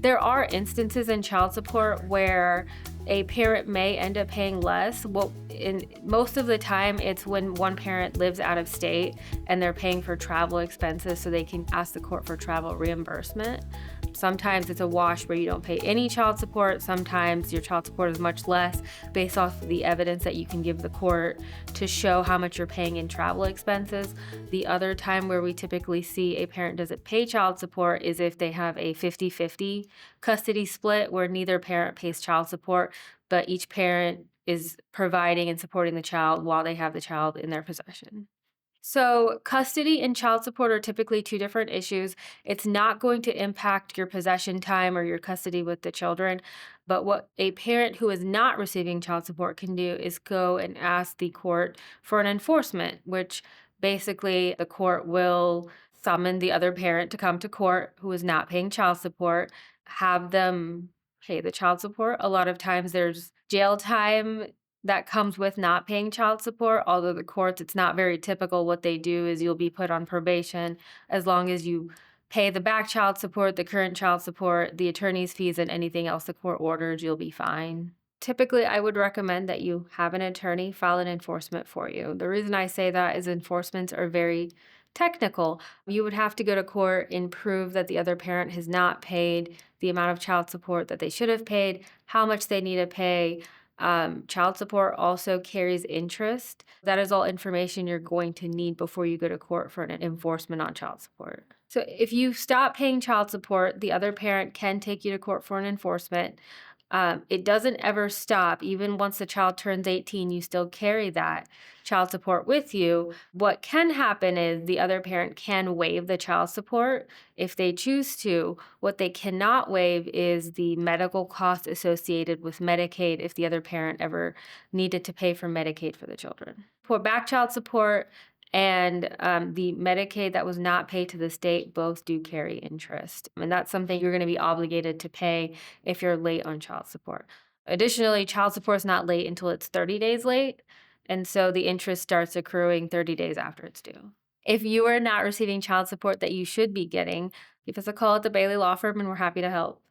There are instances in child support where a parent may end up paying less. Well, in most of the time, it's when one parent lives out of state and they're paying for travel expenses so they can ask the court for travel reimbursement. Sometimes it's a wash where you don't pay any child support. Sometimes your child support is much less based off the evidence that you can give the court to show how much you're paying in travel expenses. The other time where we typically see a parent doesn't pay child support is if they have a 50-50 custody split where neither parent pays child support, but each parent is providing and supporting the child while they have the child in their possession. So, custody and child support are typically two different issues. It's not going to impact your possession time or your custody with the children. But what a parent who is not receiving child support can do is go and ask the court for an enforcement, which basically the court will summon the other parent to come to court who is not paying child support, have them pay the child support. A lot of times there's jail time that comes with not paying child support. Although the courts, it's not very typical. What they do is you'll be put on probation as long as you pay the back child support, the current child support, the attorney's fees, and anything else the court orders, you'll be fine. Typically, I would recommend that you have an attorney file an enforcement for you. The reason I say that is enforcements are very technical. You would have to go to court and prove that the other parent has not paid the amount of child support that they should have paid, how much they need to pay. Child support also carries interest. That is all information you're going to need before you go to court for an enforcement on child support. So if you stop paying child support, the other parent can take you to court for an enforcement. It doesn't ever stop. Even once the child turns 18, you still carry that child support with you. What can happen is the other parent can waive the child support if they choose to. What they cannot waive is the medical costs associated with Medicaid if the other parent ever needed to pay for Medicaid for the children. For back child support and the Medicaid that was not paid to the state, both do carry interest. And that's something you're going to be obligated to pay if you're late on child support. Additionally, child support is not late until it's 30 days late. And so the interest starts accruing 30 days after it's due. If you are not receiving child support that you should be getting, give us a call at the Bayley Law Firm and we're happy to help.